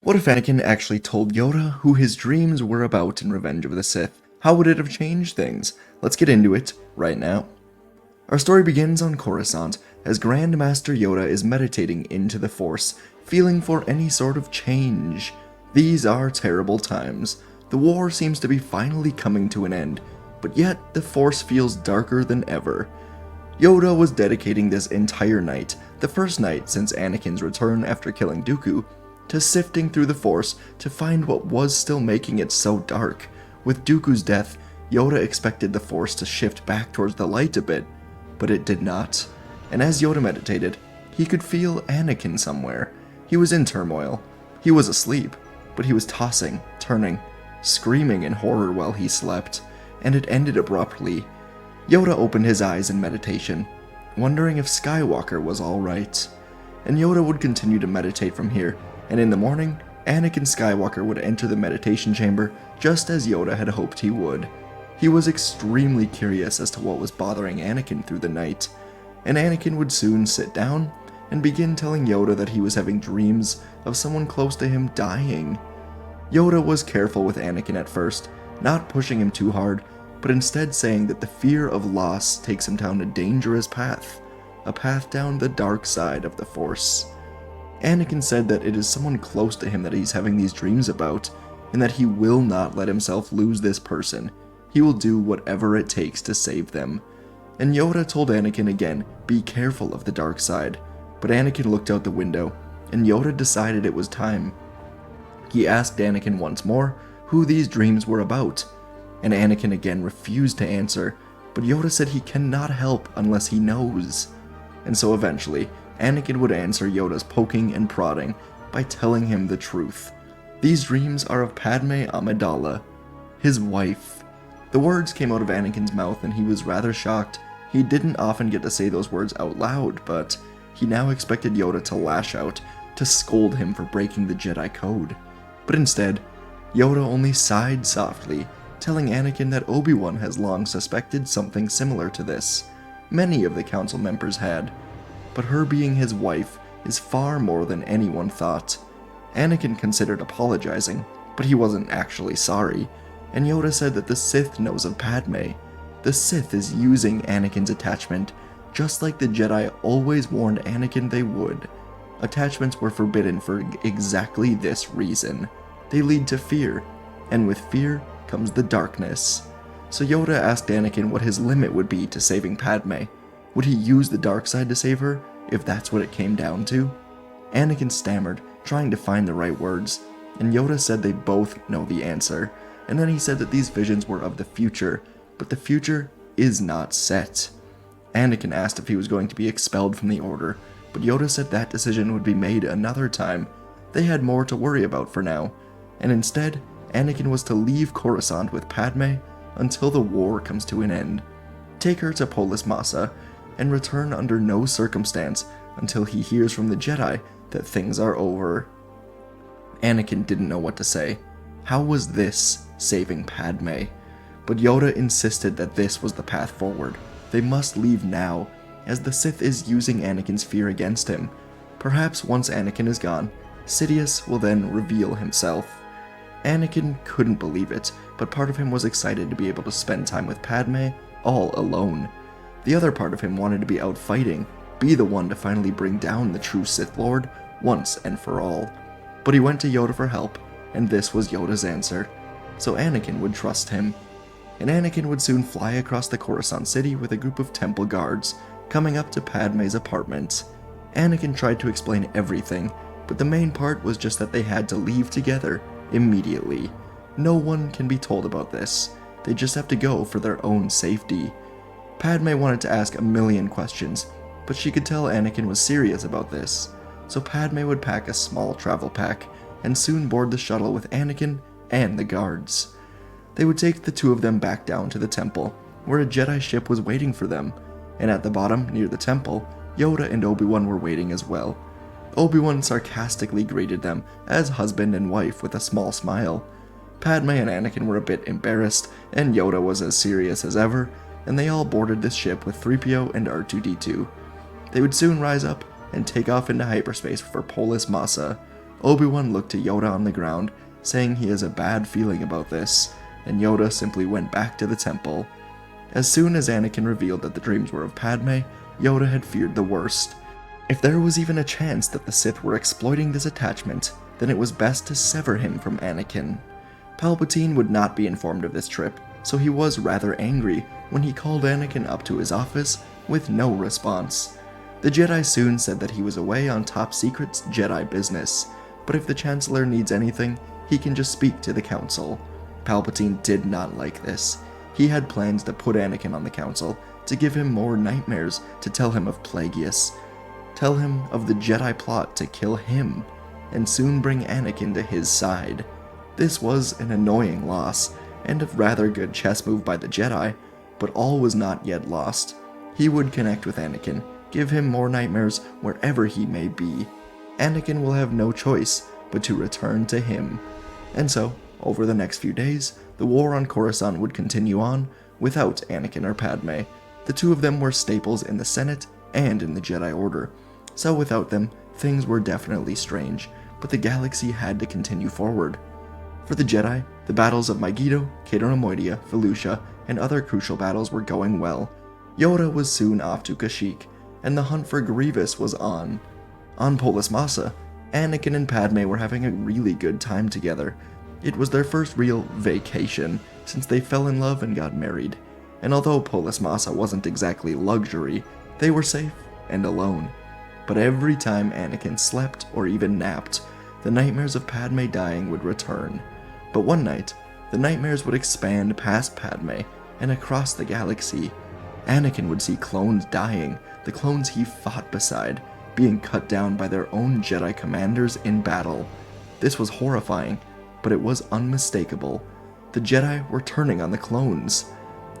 What if Anakin actually told Yoda who his dreams were about in Revenge of the Sith? How would it have changed things? Let's get into it right now. Our story begins on Coruscant as Grand Master Yoda is meditating into the Force, feeling for any sort of change. These are terrible times. The war seems to be finally coming to an end, but yet the Force feels darker than ever. Yoda was dedicating this entire night, the first night since Anakin's return after killing Dooku, to sifting through the Force to find what was still making it so dark. With Dooku's death, Yoda expected the Force to shift back towards the light a bit, but it did not. And as Yoda meditated, he could feel Anakin somewhere. He was in turmoil. He was asleep, but he was tossing, turning, screaming in horror while he slept, and it ended abruptly. Yoda opened his eyes in meditation, wondering if Skywalker was alright. And Yoda would continue to meditate from here, and in the morning, Anakin Skywalker would enter the meditation chamber just as Yoda had hoped he would. He was extremely curious as to what was bothering Anakin through the night, and Anakin would soon sit down and begin telling Yoda that he was having dreams of someone close to him dying. Yoda was careful with Anakin at first, not pushing him too hard, but instead saying that the fear of loss takes him down a dangerous path, a path down the dark side of the Force. Anakin said that it is someone close to him that he's having these dreams about, and that he will not let himself lose this person. He will do whatever it takes to save them. And Yoda told Anakin again, be careful of the dark side, but Anakin looked out the window, and Yoda decided it was time. He asked Anakin once more who these dreams were about, and Anakin again refused to answer, but Yoda said he cannot help unless he knows. And so eventually, Anakin would answer Yoda's poking and prodding by telling him the truth. These dreams are of Padme Amidala, his wife. The words came out of Anakin's mouth and he was rather shocked. He didn't often get to say those words out loud, but he now expected Yoda to lash out, to scold him for breaking the Jedi code. But instead, Yoda only sighed softly, telling Anakin that Obi-Wan has long suspected something similar to this. Many of the council members had. But her being his wife is far more than anyone thought. Anakin considered apologizing, but he wasn't actually sorry, and Yoda said that the Sith knows of Padme. The Sith is using Anakin's attachment, just like the Jedi always warned Anakin they would. Attachments were forbidden for exactly this reason. They lead to fear, and with fear comes the darkness. So Yoda asked Anakin what his limit would be to saving Padme. Would he use the dark side to save her, if that's what it came down to? Anakin stammered, trying to find the right words, and Yoda said they both know the answer, and then he said that these visions were of the future, but the future is not set. Anakin asked if he was going to be expelled from the Order, but Yoda said that decision would be made another time. They had more to worry about for now, and instead, Anakin was to leave Coruscant with Padme until the war comes to an end. Take her to Polis Massa, and return under no circumstance until he hears from the Jedi that things are over. Anakin didn't know what to say. How was this saving Padme? But Yoda insisted that this was the path forward. They must leave now, as the Sith is using Anakin's fear against him. Perhaps once Anakin is gone, Sidious will then reveal himself. Anakin couldn't believe it, but part of him was excited to be able to spend time with Padme all alone. The other part of him wanted to be out fighting, be the one to finally bring down the true Sith Lord once and for all. But he went to Yoda for help, and this was Yoda's answer. So Anakin would trust him. And Anakin would soon fly across the Coruscant city with a group of temple guards, coming up to Padme's apartment. Anakin tried to explain everything, but the main part was just that they had to leave together immediately. No one can be told about this. They just have to go for their own safety. Padme wanted to ask a million questions, but she could tell Anakin was serious about this, so Padme would pack a small travel pack and soon board the shuttle with Anakin and the guards. They would take the two of them back down to the temple, where a Jedi ship was waiting for them, and at the bottom, near the temple, Yoda and Obi-Wan were waiting as well. Obi-Wan sarcastically greeted them as husband and wife with a small smile. Padme and Anakin were a bit embarrassed, and Yoda was as serious as ever, and they all boarded this ship with 3PO and R2-D2. They would soon rise up and take off into hyperspace for Polis Massa. Obi-Wan looked to Yoda on the ground, saying he has a bad feeling about this, and Yoda simply went back to the temple. As soon as Anakin revealed that the dreams were of Padme, Yoda had feared the worst. If there was even a chance that the Sith were exploiting this attachment, then it was best to sever him from Anakin. Palpatine would not be informed of this trip, so he was rather angry when he called Anakin up to his office with no response. The Jedi soon said that he was away on top secret Jedi business, but if the Chancellor needs anything, he can just speak to the Council. Palpatine did not like this. He had plans to put Anakin on the Council, to give him more nightmares, to tell him of Plagueis, tell him of the Jedi plot to kill him, and soon bring Anakin to his side. This was an annoying loss, and a rather good chess move by the Jedi, but all was not yet lost. He would connect with Anakin, give him more nightmares wherever he may be. Anakin will have no choice but to return to him. And so, over the next few days, the war on Coruscant would continue on without Anakin or Padme. The two of them were staples in the Senate and in the Jedi Order, so without them, things were definitely strange, but the galaxy had to continue forward. For the Jedi, the battles of Megiddo, Cato Nemoidia, Felucia, and other crucial battles were going well. Yoda was soon off to Kashyyyk, and the hunt for Grievous was on. On Polis Massa, Anakin and Padme were having a really good time together. It was their first real vacation since they fell in love and got married, and although Polis Massa wasn't exactly luxury, they were safe and alone. But every time Anakin slept or even napped, the nightmares of Padme dying would return. But one night, the nightmares would expand past Padme and across the galaxy. Anakin would see clones dying, the clones he fought beside, being cut down by their own Jedi commanders in battle. This was horrifying, but it was unmistakable. The Jedi were turning on the clones.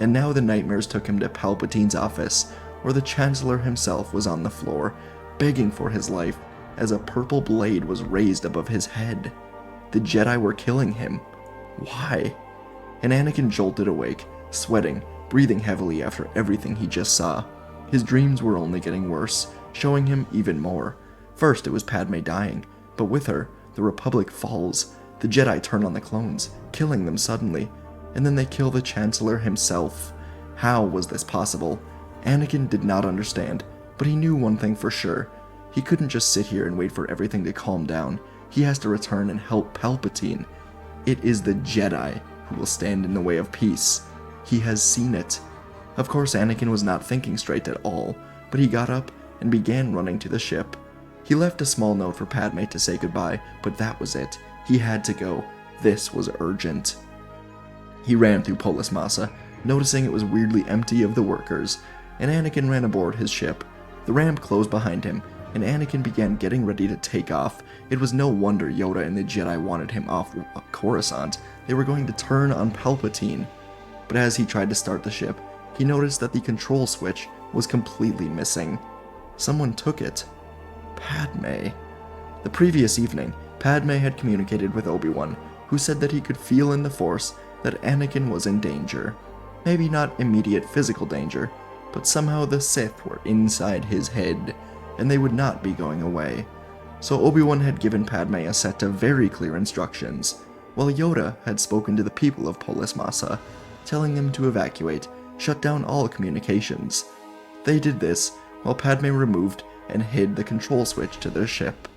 And now the nightmares took him to Palpatine's office, where the Chancellor himself was on the floor, begging for his life, as a purple blade was raised above his head. The Jedi were killing him. Why? And Anakin jolted awake, sweating, breathing heavily after everything he just saw. His dreams were only getting worse, showing him even more. First it was Padme dying, but with her, the Republic falls. The Jedi turn on the clones, killing them suddenly, and then they kill the Chancellor himself. How was this possible? Anakin did not understand, but he knew one thing for sure. He couldn't just sit here and wait for everything to calm down. He has to return and help Palpatine. It is the Jedi who will stand in the way of peace. He has seen it. Of course, Anakin was not thinking straight at all, but he got up and began running to the ship. He left a small note for Padme to say goodbye, but that was it. He had to go. This was urgent. He ran through Polis Massa, noticing it was weirdly empty of the workers, and Anakin ran aboard his ship. The ramp closed behind him, and Anakin began getting ready to take off. It was no wonder Yoda and the Jedi wanted him off Coruscant. They were going to turn on Palpatine. But as he tried to start the ship, he noticed that the control switch was completely missing. Someone took it. Padme. The previous evening, Padme had communicated with Obi-Wan, who said that he could feel in the Force that Anakin was in danger. Maybe not immediate physical danger, but somehow the Sith were inside his head, and they would not be going away. So Obi-Wan had given Padme a set of very clear instructions, while Yoda had spoken to the people of Polis Massa, telling them to evacuate, shut down all communications. They did this while Padme removed and hid the control switch to their ship.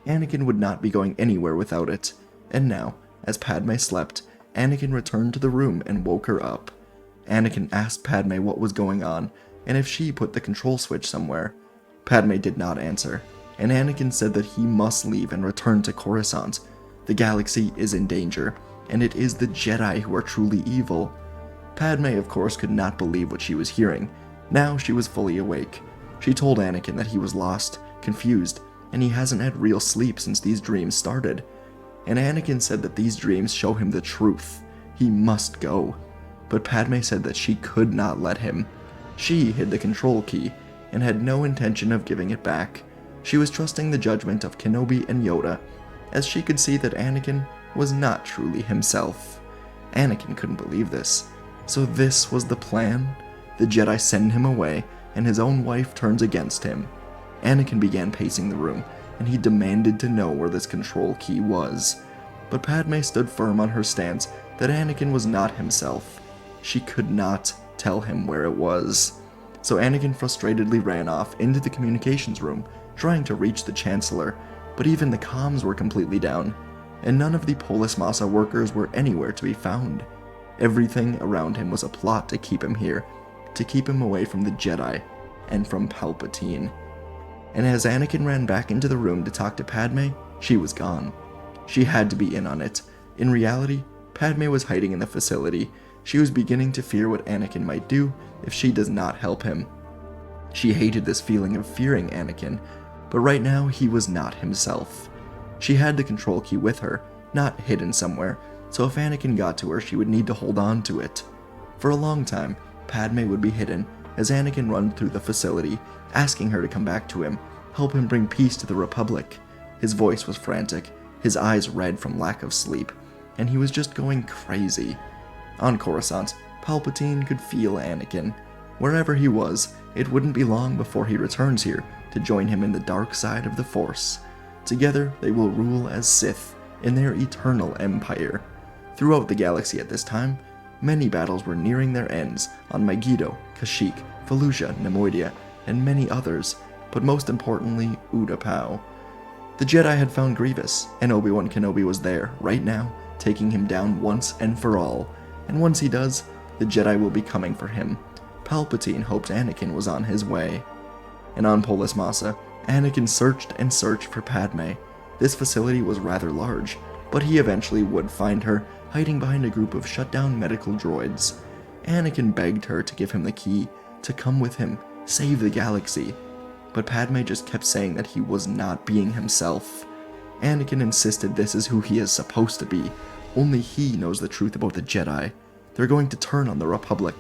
Anakin would not be going anywhere without it, and now, as Padme slept, Anakin returned to the room and woke her up. Anakin asked Padme what was going on, and if she put the control switch somewhere. Padme did not answer, and Anakin said that he must leave and return to Coruscant. The galaxy is in danger, and it is the Jedi who are truly evil. Padme, of course, could not believe what she was hearing. Now she was fully awake. She told Anakin that he was lost, confused, and he hasn't had real sleep since these dreams started. And Anakin said that these dreams show him the truth. He must go. But Padme said that she could not let him. She hid the control key, and had no intention of giving it back. She was trusting the judgment of Kenobi and Yoda, as she could see that Anakin was not truly himself. Anakin couldn't believe this. So this was the plan? The Jedi send him away, and his own wife turns against him. Anakin began pacing the room, and he demanded to know where this control key was. But Padme stood firm on her stance that Anakin was not himself. She could not tell him where it was. So Anakin frustratedly ran off into the communications room, trying to reach the Chancellor, but even the comms were completely down, and none of the Polis Massa workers were anywhere to be found. Everything around him was a plot to keep him here, to keep him away from the Jedi and from Palpatine. And as Anakin ran back into the room to talk to Padme, she was gone. She had to be in on it. In reality, Padme was hiding in the facility. She was beginning to fear what Anakin might do if she does not help him. She hated this feeling of fearing Anakin, but right now he was not himself. She had the control key with her, not hidden somewhere, so if Anakin got to her, she would need to hold on to it. For a long time, Padme would be hidden as Anakin ran through the facility, asking her to come back to him, help him bring peace to the Republic. His voice was frantic, his eyes red from lack of sleep, and he was just going crazy. On Coruscant, Palpatine could feel Anakin. Wherever he was, it wouldn't be long before he returns here to join him in the dark side of the Force. Together, they will rule as Sith in their eternal empire. Throughout the galaxy at this time, many battles were nearing their ends on Megiddo, Kashyyyk, Fallujah, Nemoidia, and many others, but most importantly, Utapau. The Jedi had found Grievous, and Obi-Wan Kenobi was there, right now, taking him down once and for all. And once he does, the Jedi will be coming for him. Palpatine hoped Anakin was on his way. And on Polis Massa, Anakin searched and searched for Padme. This facility was rather large, but he eventually would find her, hiding behind a group of shut-down medical droids. Anakin begged her to give him the key, to come with him, save the galaxy. But Padme just kept saying that he was not being himself. Anakin insisted this is who he is supposed to be. Only he knows the truth about the Jedi. They're going to turn on the Republic.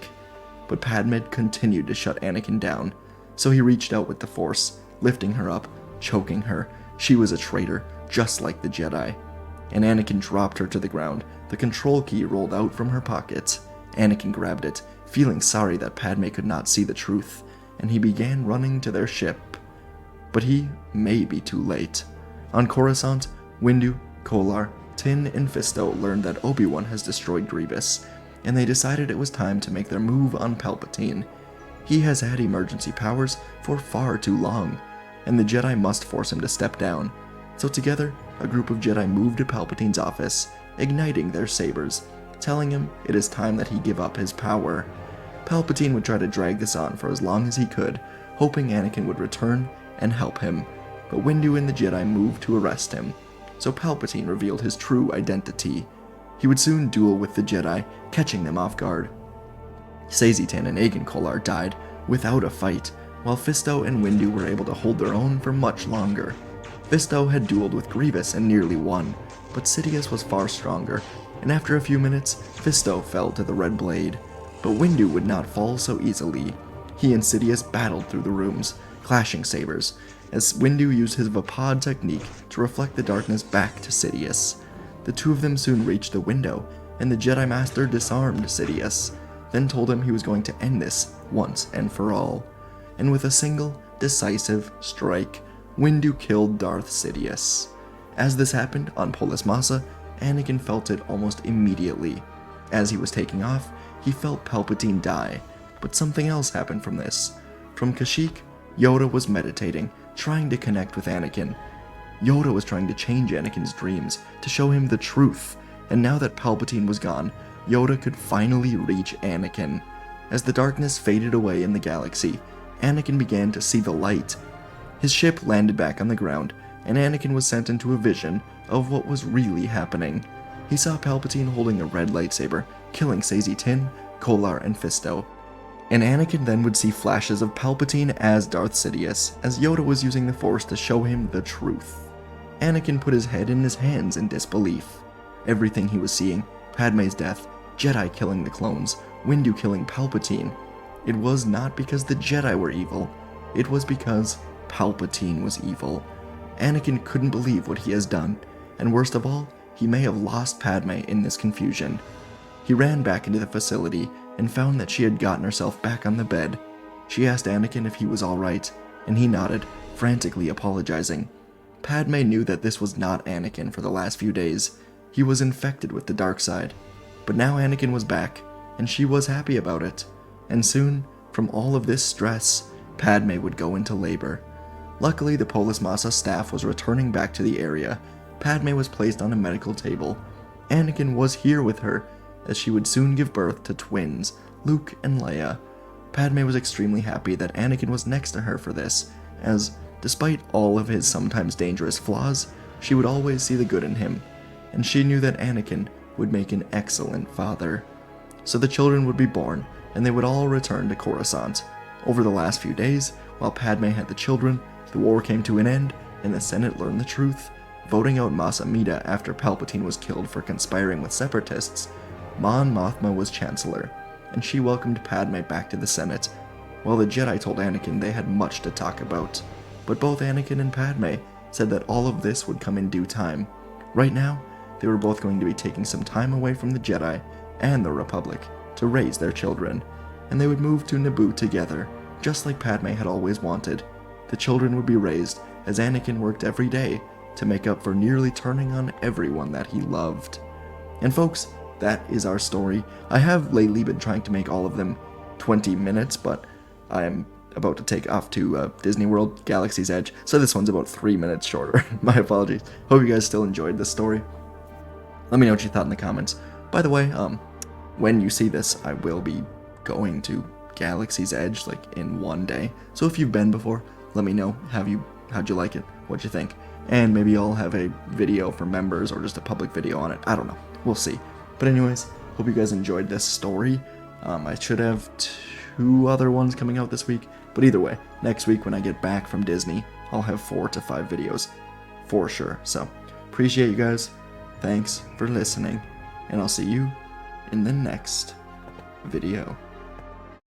But Padme continued to shut Anakin down, so he reached out with the Force, lifting her up, choking her. She was a traitor, just like the Jedi. And Anakin dropped her to the ground. The control key rolled out from her pocket. Anakin grabbed it, feeling sorry that Padme could not see the truth, and he began running to their ship. But he may be too late. On Coruscant, Windu, Kolar, Tin, and Fisto learned that Obi-Wan has destroyed Grievous, and they decided it was time to make their move on Palpatine. He has had emergency powers for far too long, and the Jedi must force him to step down. So together, a group of Jedi moved to Palpatine's office, igniting their sabers, telling him it is time that he give up his power. Palpatine would try to drag this on for as long as he could, hoping Anakin would return and help him, but Windu and the Jedi moved to arrest him, so Palpatine revealed his true identity. He would soon duel with the Jedi, catching them off guard. Sazitan and Agen Kolar died without a fight, while Fisto and Windu were able to hold their own for much longer. Fisto had dueled with Grievous and nearly won, but Sidious was far stronger, and after a few minutes, Fisto fell to the red blade. But Windu would not fall so easily. He and Sidious battled through the rooms, clashing sabers, as Windu used his Vapad technique to reflect the darkness back to Sidious. The two of them soon reached the window, and the Jedi Master disarmed Sidious, then told him he was going to end this once and for all. And with a single, decisive strike, Windu killed Darth Sidious. As this happened on Polis Massa, Anakin felt it almost immediately. As he was taking off, he felt Palpatine die, but something else happened from this. From Kashyyyk, Yoda was meditating, trying to connect with Anakin. Yoda was trying to change Anakin's dreams, to show him the truth, and now that Palpatine was gone, Yoda could finally reach Anakin. As the darkness faded away in the galaxy, Anakin began to see the light. His ship landed back on the ground, and Anakin was sent into a vision of what was really happening. He saw Palpatine holding a red lightsaber, killing Sazi-Tin, Kolar, and Fisto. And Anakin then would see flashes of Palpatine as Darth Sidious, as Yoda was using the Force to show him the truth. Anakin put his head in his hands in disbelief. Everything he was seeing, Padme's death, Jedi killing the clones, Windu killing Palpatine, it was not because the Jedi were evil, it was because Palpatine was evil. Anakin couldn't believe what he has done, and worst of all, he may have lost Padme in this confusion. He ran back into the facility and found that she had gotten herself back on the bed. She asked Anakin if he was alright, and he nodded, frantically apologizing. Padme knew that this was not Anakin for the last few days. He was infected with the dark side. But now Anakin was back, and she was happy about it. And soon, from all of this stress, Padme would go into labor. Luckily, the Polis Massa staff was returning back to the area. Padme was placed on a medical table. Anakin was here with her, as she would soon give birth to twins, Luke and Leia. Padme was extremely happy that Anakin was next to her for this, as, despite all of his sometimes dangerous flaws, she would always see the good in him, and she knew that Anakin would make an excellent father. So the children would be born, and they would all return to Coruscant. Over the last few days, while Padme had the children, the war came to an end, and the Senate learned the truth. Voting out Mas Amedda after Palpatine was killed for conspiring with Separatists, Mon Mothma was Chancellor, and she welcomed Padme back to the Senate. While the Jedi told Anakin they had much to talk about, but both Anakin and Padme said that all of this would come in due time. Right now, they were both going to be taking some time away from the Jedi and the Republic to raise their children, and they would move to Naboo together, just like Padme had always wanted. The children would be raised as Anakin worked every day to make up for nearly turning on everyone that he loved. And folks, that is our story. I have lately been trying to make all of them 20 minutes, but I am about to take off to Disney World, Galaxy's Edge, so this one's about 3 minutes shorter. My apologies. Hope you guys still enjoyed this story. Let me know what you thought in the comments. By the way, when you see this, I will be going to Galaxy's Edge, like, in one day. So if you've been before, let me know. How'd you like it? What'd you think? And maybe I'll have a video for members or just a public video on it. I don't know. We'll see. But anyways, hope you guys enjoyed this story. I should have 2 other ones coming out this week. But either way, next week when I get back from Disney, I'll have 4 to 5 videos for sure. So, appreciate you guys. Thanks for listening. And I'll see you in the next video.